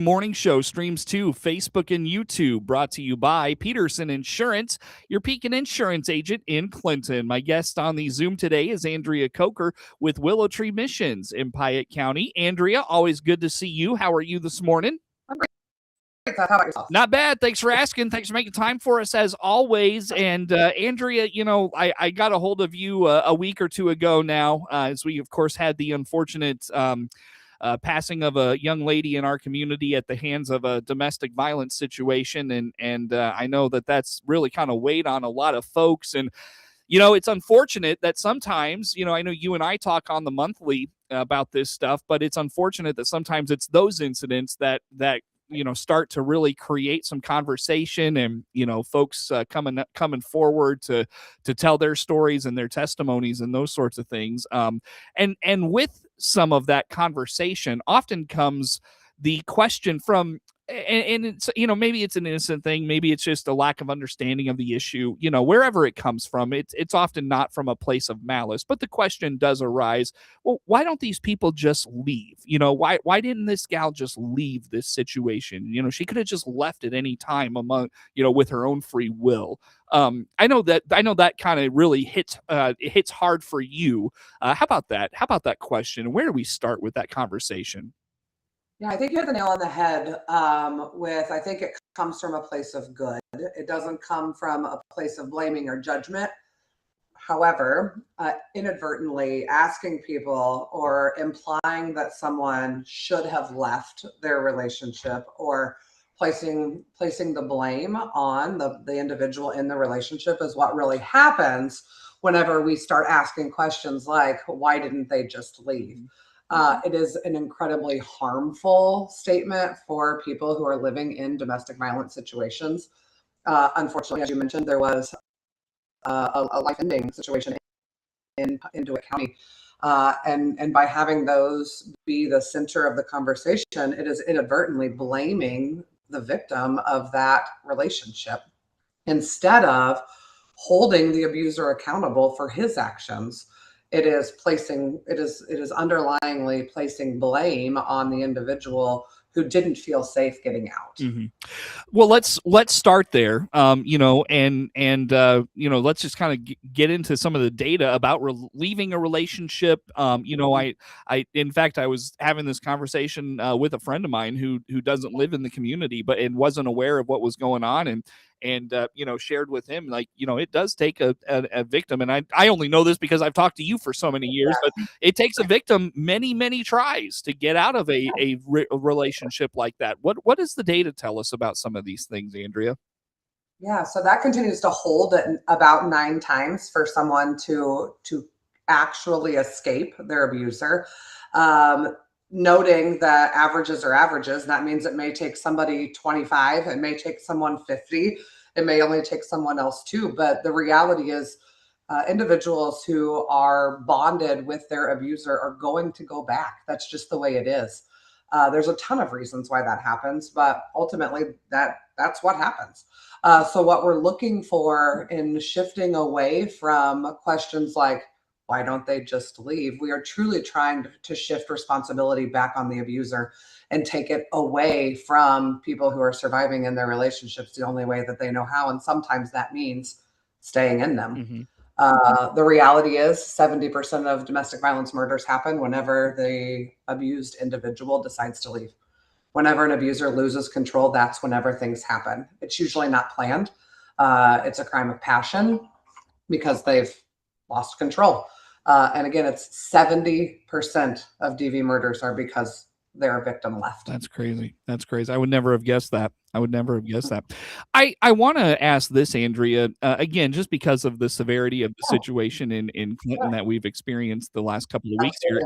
Morning show streams to Facebook and YouTube, brought to you by Peterson Insurance, your Pekin Insurance agent in Clinton. My guest on the Zoom today is Andrea Kocher with Willow Missions in Piatt County. Andrea, always good to see you. How are you this morning? I'm great. How about yourself? Not bad. Thanks for asking. Thanks for making time for us as always. And Andrea, I got a hold of you a week or two ago now, as we, of course, had the unfortunate passing of a young lady in our community at the hands of a domestic violence situation. And I know that that's really kind of weighed on a lot of folks. And, it's unfortunate that sometimes, I know you and I talk on the monthly about this stuff, but it's unfortunate that sometimes it's those incidents that start to really create some conversation and, folks coming forward to tell their stories and their testimonies and those sorts of things. And with some of that conversation often comes the question from, and it's, maybe it's an innocent thing, maybe it's just a lack of understanding of the issue, wherever it comes from. It's often not from a place of malice, but the question does arise, well, why don't these people just leave? Why didn't this gal just leave this situation? She could have just left at any time with her own free will. I know that kind of really hits hard for you. How about that? How about that question? Where do we start with that conversation? Yeah, I think you hit the nail on the head I think it comes from a place of good. It doesn't come from a place of blaming or judgment. However, inadvertently asking people or implying that someone should have left their relationship or placing the blame on the individual in the relationship is what really happens whenever we start asking questions like, why didn't they just leave? It is an incredibly harmful statement for people who are living in domestic violence situations. Unfortunately, as you mentioned, there was a life-ending situation in Piatt County. And by having those be the center of the conversation, it is inadvertently blaming the victim of that relationship instead of holding the abuser accountable for his actions. It is underlyingly placing blame on the individual who didn't feel safe getting out. Mm-hmm. Well, let's start there. Let's just kind of get into some of the data about leaving a relationship. In fact, I was having this conversation with a friend of mine who doesn't live in the community, and wasn't aware of what was going on, and shared with him, like, it does take a victim. And I only know this because I've talked to you for so many years, but it takes a victim many, many tries to get out of a relationship like that. What does the data tell us about some of these things, Andrea? Yeah, so that continues to hold at about 9 times for someone to actually escape their abuser. Noting that averages are averages, that means it may take somebody 25, it may take someone 50, it may only take someone else 2. But the reality is, individuals who are bonded with their abuser are going to go back. That's just the way it is. There's a ton of reasons why that happens, but ultimately that's what happens. So what we're looking for in shifting away from questions like, why don't they just leave? We are truly trying to shift responsibility back on the abuser and take it away from people who are surviving in their relationships the only way that they know how. And sometimes that means staying in them. Mm-hmm. The reality is 70% of domestic violence murders happen whenever the abused individual decides to leave. Whenever an abuser loses control, that's whenever things happen. It's usually not planned. It's a crime of passion because they've lost control. And again, it's 70% of DV murders are because their victim left. That's crazy. I would never have guessed that. I want to ask this, Andrea, again, just because of the severity of the situation in Clinton that we've experienced the last couple of weeks here.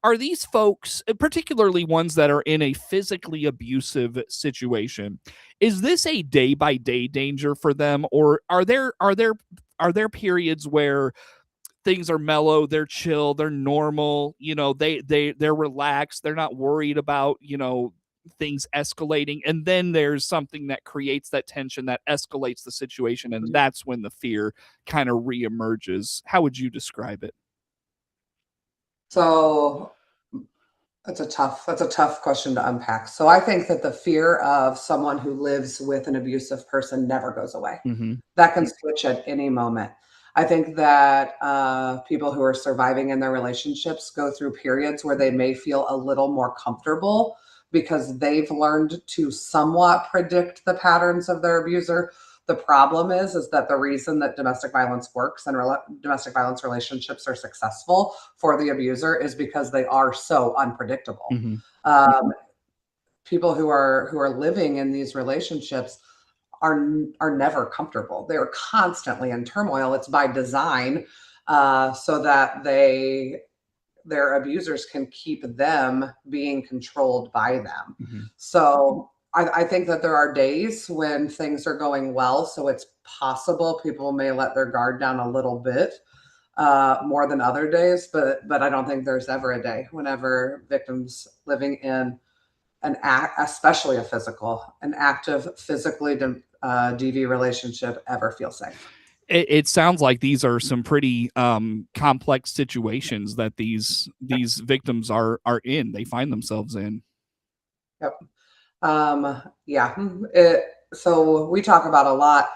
Are these folks, particularly ones that are in a physically abusive situation, is this a day-by-day danger for them, or are there periods where things are mellow, they're chill, they're normal, they're relaxed, they're not worried about, things escalating, and then there's something that creates that tension that escalates the situation, and that's when the fear kind of reemerges? How would you describe it? So That's a tough question to unpack. So I think that the fear of someone who lives with an abusive person never goes away. Hmm. That can switch at any moment. I think that people who are surviving in their relationships go through periods where they may feel a little more comfortable because they've learned to somewhat predict the patterns of their abuser. The problem is that the reason that domestic violence works and domestic violence relationships are successful for the abuser is because they are so unpredictable. Hmm. Um, People who are living in these relationships are never comfortable. They're constantly in turmoil. It's by design, so that their abusers can keep them being controlled by them. Hmm. So I think that there are days when things are going well. So it's possible people may let their guard down a little bit more than other days, but I don't think there's ever a day whenever victims living in an act, especially an active physically DV relationship ever feel safe. It sounds like these are some pretty complex situations that these victims are in. They find themselves in. Yep. Yeah. So we talk about a lot.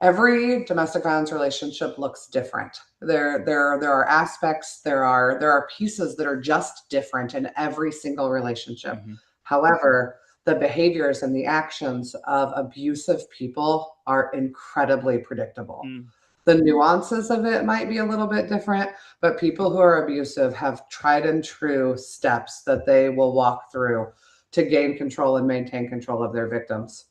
Every domestic violence relationship looks different. There are aspects, there are pieces that are just different in every single relationship. Hmm. However, the behaviors and the actions of abusive people are incredibly predictable. Mm. The nuances of it might be a little bit different, but people who are abusive have tried and true steps that they will walk through to gain control and maintain control of their victims.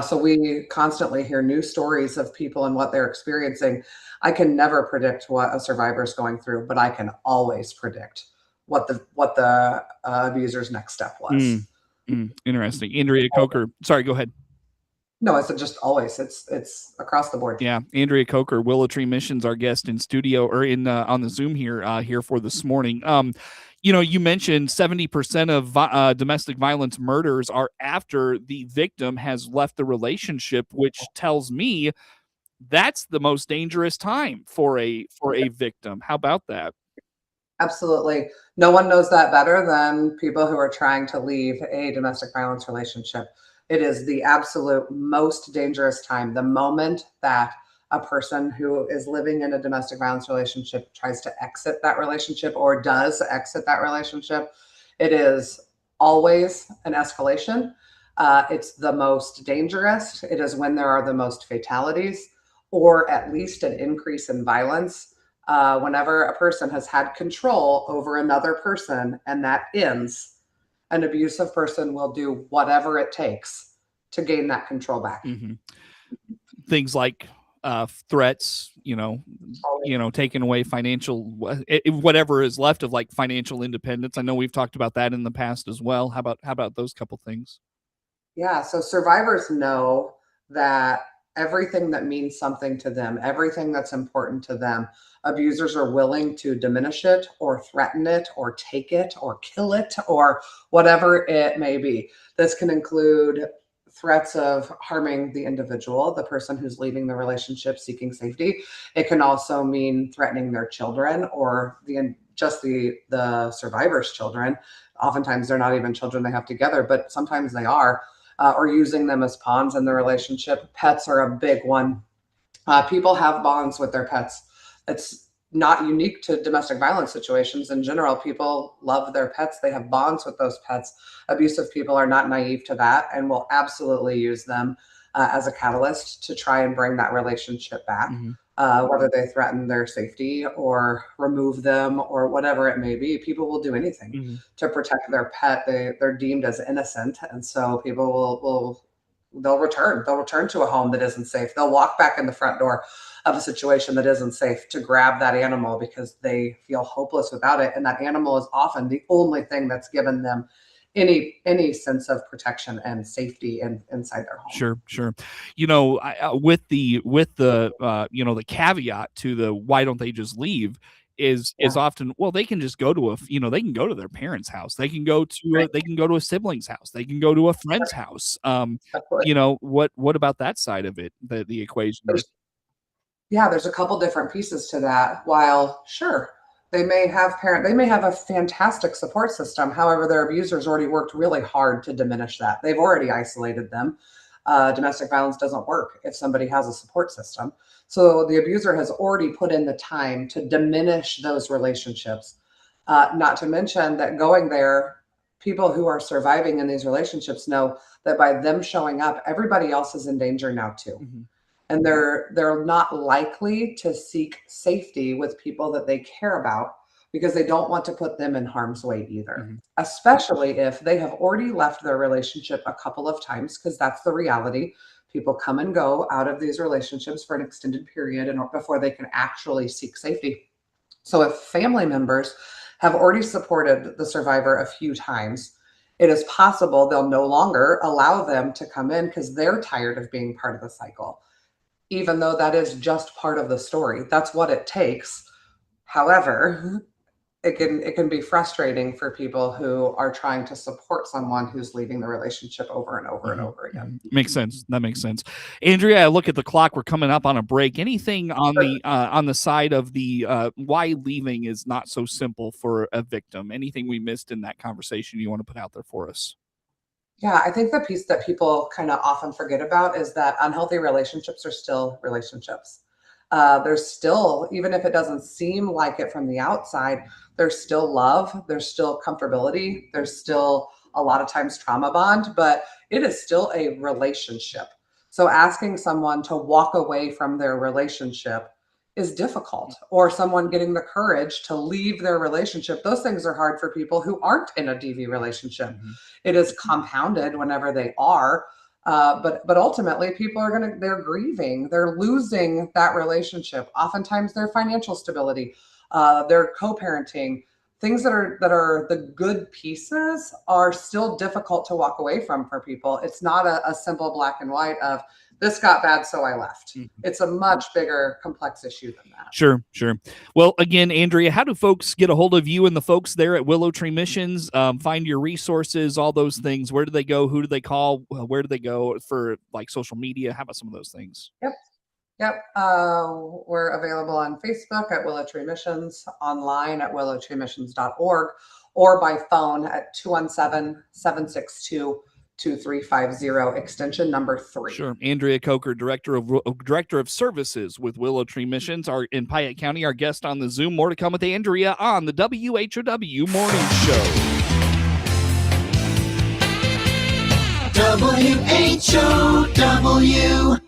So we constantly hear new stories of people and what they're experiencing. I can never predict what a survivor is going through, but I can always predict what the abuser's next step was. Mm. Mm. Interesting. Andrea Kocher. Sorry, go ahead. No, it's just always. It's across the board. Yeah, Andrea Kocher, Willow Tree Missions, our guest in studio or in on the Zoom here for this morning. You mentioned 70% of domestic violence murders are after the victim has left the relationship, which tells me that's the most dangerous time for a victim. How about that? Absolutely. No one knows that better than people who are trying to leave a domestic violence relationship. It is the absolute most dangerous time. The moment that a person who is living in a domestic violence relationship tries to exit that relationship or does exit that relationship, it is always an escalation. It's the most dangerous. It is when there are the most fatalities or at least an increase in violence. Whenever a person has had control over another person and that ends, an abusive person will do whatever it takes to gain that control back. Hmm. Things like threats, taking away financial, whatever is left of like financial independence. I know we've talked about that in the past as well. How about those couple things? Yeah, so survivors know that everything that means something to them, everything that's important to them, abusers are willing to diminish it or threaten it or take it or kill it or whatever it may be. This can include threats of harming the individual, the person who's leaving the relationship seeking safety. It can also mean threatening their children or the survivor's children. Oftentimes they're not even children they have together, but sometimes they are, or using them as pawns in the relationship. Pets are a big one. People have bonds with their pets. It's not unique to domestic violence situations. In general, people love their pets. They have bonds with those pets. Abusive people are not naive to that and will absolutely use them as a catalyst to try and bring that relationship back. Hmm. Whether they threaten their safety or remove them or whatever it may be, people will do anything Hmm. to protect their pet. They're deemed as innocent, and so people will they'll return. They'll return to a home that isn't safe. They'll walk back in the front door of a situation that isn't safe to grab that animal because they feel hopeless without it. And that animal is often the only thing that's given them any sense of protection and safety inside their home. Sure, sure. With the caveat to the why don't they just leave is Yeah. often, well, they can just go to they can go to their parents' house. They can go to a sibling's house. They can go to a friend's house. Absolutely. What about that side of it, the equation? There's, yeah, there's a couple different pieces to that. While sure, They may have a fantastic support system. However, their abusers already worked really hard to diminish that. They've already isolated them. Domestic violence doesn't work if somebody has a support system. So the abuser has already put in the time to diminish those relationships. Not to mention that going there, people who are surviving in these relationships know that by them showing up, everybody else is in danger now too. Mm-hmm. And they're not likely to seek safety with people that they care about because they don't want to put them in harm's way either. Mm-hmm. Especially if they have already left their relationship a couple of times, because that's the reality. People come and go out of these relationships for an extended period and before they can actually seek safety. So if family members have already supported the survivor a few times, it is possible they'll no longer allow them to come in because they're tired of being part of the cycle, even though that is just part of the story. That's what it takes. However, it can be frustrating for people who are trying to support someone who's leaving the relationship over and over and over again. Makes sense. That makes sense. Andrea, I look at the clock. We're coming up on a break. Anything on the side of the why leaving is not so simple for a victim? Anything we missed in that conversation you want to put out there for us? Yeah, I think the piece that people kind of often forget about is that unhealthy relationships are still relationships. There's still, even if it doesn't seem like it from the outside, there's still love, there's still comfortability, there's still a lot of times trauma bond, but it is still a relationship. So asking someone to walk away from their relationship is difficult, or someone getting the courage to leave their relationship. Those things are hard for people who aren't in a DV relationship. Mm-hmm. It is compounded whenever they are. But ultimately, people are they're grieving, they're losing that relationship. Oftentimes, their financial stability, their co-parenting, things that are the good pieces are still difficult to walk away from for people. It's not a simple black and white of this got bad, so I left. Mm-hmm. It's a much bigger, complex issue than that. Sure. Well, again, Andrea, how do folks get a hold of you and the folks there at Willow Tree Missions? Find your resources, all those things. Where do they go? Who do they call? Where do they go for like social media? How about some of those things? Yep. We're available on Facebook at Willow Tree Missions, online at willowtreemissions.org, or by phone at 217-762-2350, extension number 3. Sure. Andrea Kocher, Director of Services with Willow Tree Missions, are in Piatt County, our guest on the Zoom. More to come with Andrea on the WHOW Morning Show. WHOW.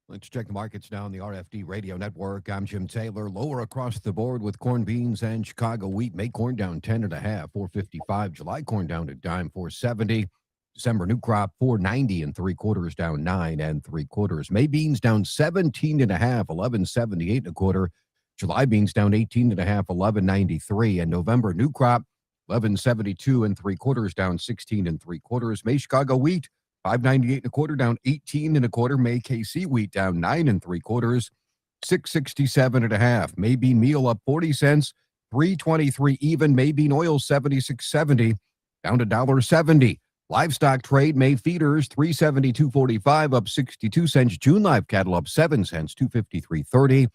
Let's check the markets now on the RFD Radio Network. I'm Jim Taylor. Lower across the board with corn, beans, and Chicago wheat. May corn down 10.5, 4.55. July corn down a dime, 4.70. December new crop 4.90 3/4, down 9 3/4. May beans down 17.5, 11.78 1/4. July beans down 18.5, 11.93. And November new crop 11.72 3/4, down 16 3/4. May Chicago wheat 5.98 1/4, down 18 1/4. May KC wheat down 9 3/4, 6.67 1/2. May bean meal up 40 cents, 3.23 even. May bean oil 76.70, down to $1.70. Livestock trade, May feeders 372.45, up 62 cents. June live cattle up 7 cents, 253.30.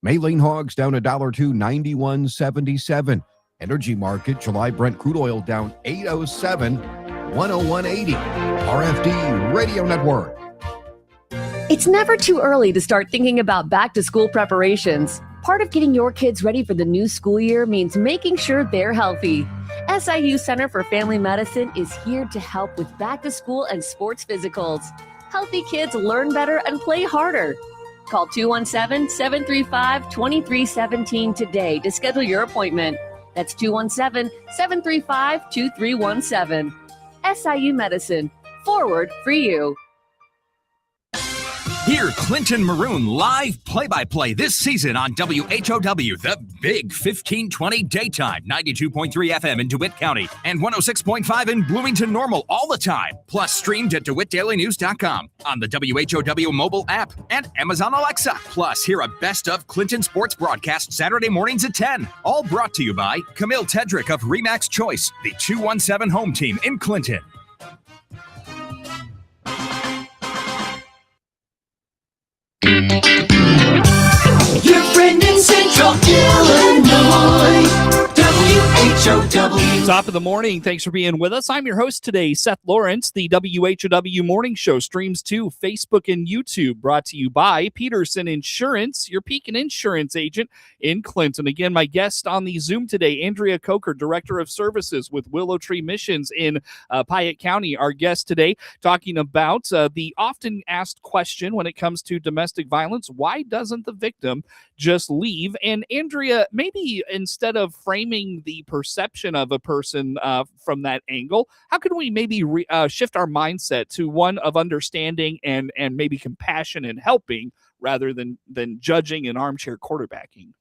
May lean hogs down $1.02, 91.77. Energy market, July Brent crude oil down 8.07, 101.80. RFD Radio Network. It's never too early to start thinking about back-to-school preparations. Part of getting your kids ready for the new school year means making sure they're healthy. SIU Center for Family Medicine is here to help with back-to-school and sports physicals. Healthy kids learn better and play harder. Call 217-735-2317 today to schedule your appointment. That's 217-735-2317. SIU Medicine. Forward for you. Hear Clinton Maroon live play-by-play this season on WHOW, the Big 1520 Daytime, 92.3 FM in DeWitt County and 106.5 in Bloomington Normal all the time. Plus streamed at DeWittDailyNews.com, on the WHOW mobile app, and Amazon Alexa. Plus hear a best of Clinton sports broadcast Saturday mornings at 10. All brought to you by Camille Tedrick of Remax Choice, the 217 home team in Clinton. Central Illinois, WHOW. Top of the morning. Thanks for being with us. I'm your host today, Seth Lawrence. The WHOW Morning Show streams to Facebook and YouTube, brought to you by Peterson Insurance, your Pekin Insurance agent in Clinton. Again, my guest on the Zoom today, Andrea Kocher, Director of Services with Willow Tree Missions in Piatt County. Our guest today talking about the often asked question when it comes to domestic violence: why doesn't the victim just leave? And Andrea, maybe instead of framing the perception of a person from that angle, how can we maybe shift our mindset to one of understanding and maybe compassion and helping, rather than judging and armchair quarterbacking?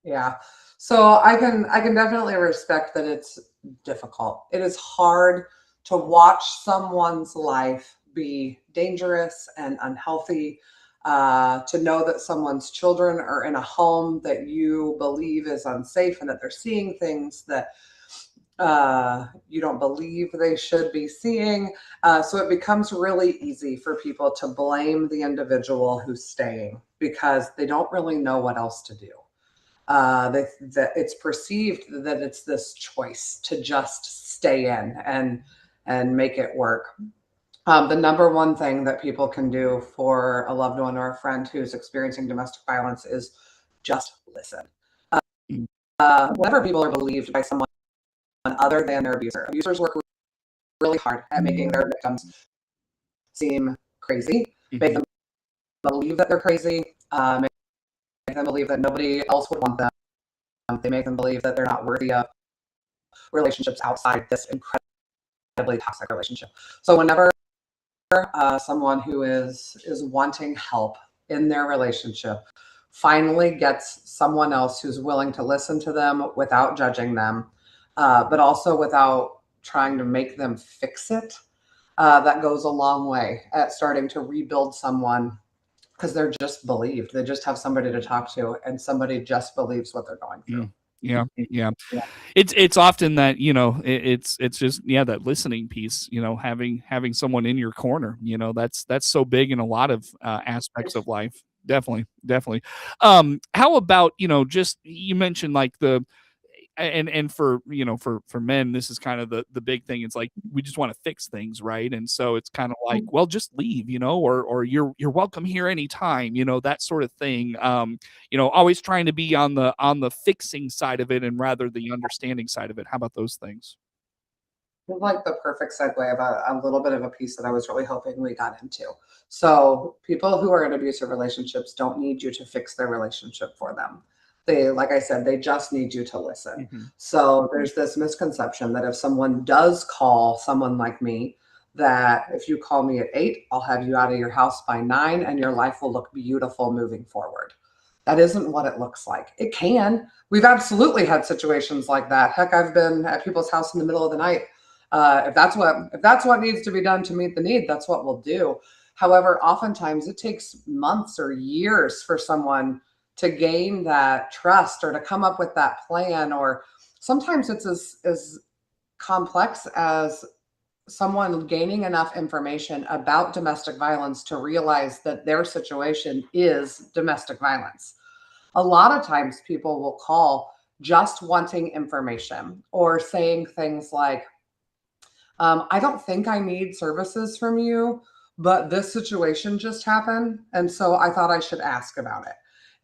Yeah. So I can definitely respect that it's difficult. It is hard to watch someone's life be dangerous and unhealthy, to know that someone's children are in a home that you believe is unsafe and that they're seeing things that you don't believe they should be seeing. So it becomes really easy for people to blame the individual who's staying because they don't really know what else to do. That it's perceived that it's this choice to just stay in and make it work. The number one thing that people can do for a loved one or a friend who's experiencing domestic violence is just listen. Whenever people are believed by someone other than their abuser, abusers work really hard at making their victims seem crazy, make them believe that they're crazy, make them believe that nobody else would want them. They make them believe that they're not worthy of relationships outside this incredibly toxic relationship. So whenever someone who is wanting help in their relationship finally gets someone else who's willing to listen to them without judging them, but also without trying to make them fix it, that goes a long way at starting to rebuild someone, because they're just believed. They just have somebody to talk to, and somebody just believes what they're going through. Yeah. It's often that, it's just, that listening piece, having someone in your corner, that's so big in a lot of aspects of life. Definitely. How about, just, you mentioned like and for men, this is kind of the big thing. It's like, we just want to fix things, right? And so it's kind of like, well, just leave, or you're welcome here anytime, that sort of thing. Always trying to be on the fixing side of it, and rather the understanding side of it. How about those things? Like the perfect segue about a little bit of a piece that I was really hoping we got into. So people who are in abusive relationships don't need you to fix their relationship for them. They, like I said, they just need you to listen. So there's this misconception that if someone does call someone like me, that if you call me at 8, I'll have you out of your house by 9 and your life will look beautiful moving forward. That isn't what it looks like. It can. We've absolutely had situations like that. Heck, I've been at people's house in the middle of the night. If that's what needs to be done to meet the need, that's what we'll do. However, oftentimes it takes months or years for someone to gain that trust or to come up with that plan, or sometimes it's as complex as someone gaining enough information about domestic violence to realize that their situation is domestic violence. A lot of times people will call just wanting information, or saying things like, I don't think I need services from you, but this situation just happened, and so I thought I should ask about it.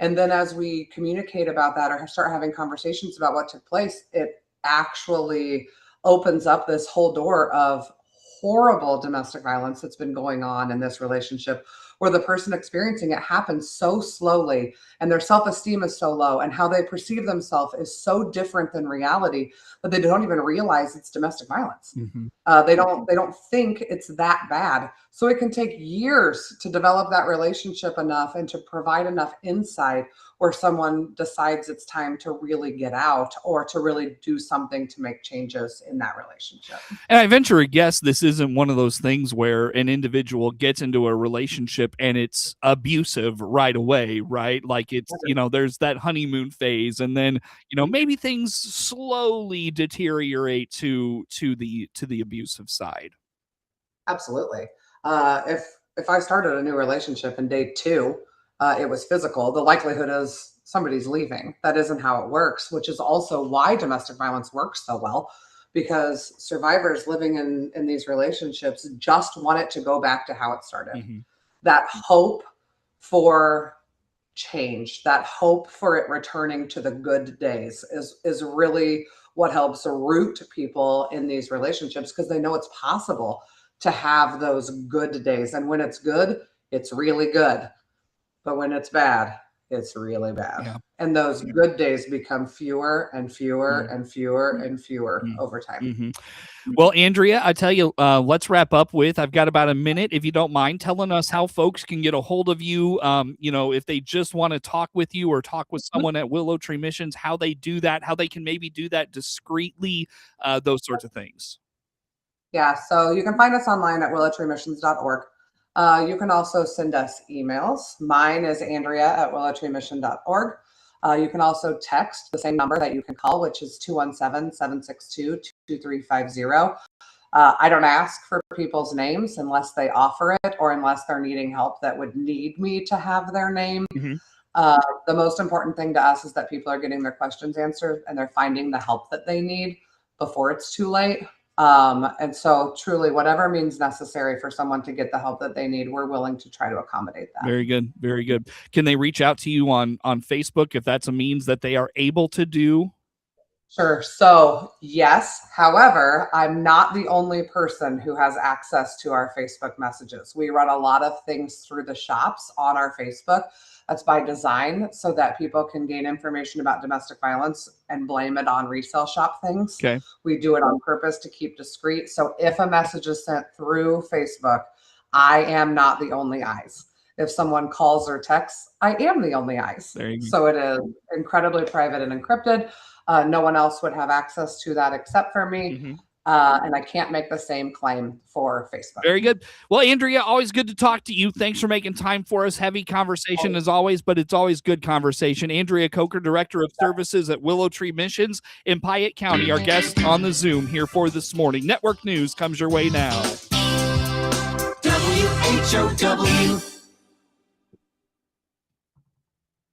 And then as we communicate about that or start having conversations about what took place, it actually opens up this whole door of horrible domestic violence that's been going on in this relationship, where the person experiencing it happens so slowly and their self-esteem is so low and how they perceive themselves is so different than reality that they don't even realize it's domestic violence. They don't think it's that bad. So it can take years to develop that relationship enough and to provide enough insight where someone decides it's time to really get out or to really do something to make changes in that relationship. And I venture a guess this isn't one of those things where an individual gets into a relationship and it's abusive right away, right? Like it's, there's that honeymoon phase, and then, maybe things slowly deteriorate to the abusive side. Absolutely. If I started a new relationship and day 2, it was physical, the likelihood is somebody's leaving. That isn't how it works, which is also why domestic violence works so well, because survivors living in these relationships just want it to go back to how it started. Mm-hmm. That hope for change, that hope for it returning to the good days is really what helps root people in these relationships, because they know it's possible to have those good days. And when it's good, it's really good. But when it's bad, it's really bad. Yeah. And those good days become fewer and fewer and fewer and fewer over time. Mm-hmm. Well, Andrea, I tell you, let's wrap up with, I've got about a minute, if you don't mind telling us how folks can get a hold of you. If they just want to talk with you or talk with someone at Willow Tree Missions, how they do that, how they can maybe do that discreetly, those sorts of things. Yeah, so you can find us online at willowtreemissions.org. You can also send us emails. Mine is andrea@willowtreemission.org. You can also text the same number that you can call, which is 217-762-2350. I don't ask for people's names unless they offer it or unless they're needing help that would need me to have their name. Mm-hmm. The most important thing to us is that people are getting their questions answered and they're finding the help that they need before it's too late. And so truly, whatever means necessary for someone to get the help that they need, we're willing to try to accommodate that. Very good. Very good. Can they reach out to you on Facebook if that's a means that they are able to do? Sure. So yes. However, I'm not the only person who has access to our Facebook messages. We run a lot of things through the shops on our Facebook. That's by design so that people can gain information about domestic violence and blame it on resale shop things. Okay. We do it on purpose to keep discreet. So if a message is sent through Facebook, I am not the only eyes. If someone calls or texts, I am the only eyes. There you go. So it is incredibly private and encrypted. No one else would have access to that except for me. Mm-hmm. And I can't make the same claim for Facebook. Very good. Well, Andrea, always good to talk to you. Thanks for making time for us. Heavy conversation as always, but it's always good conversation. Andrea Kocher, Director of Services at Willow Tree Missions in Piatt County, our guest on the Zoom here for this morning. Network news comes your way now. WHOW.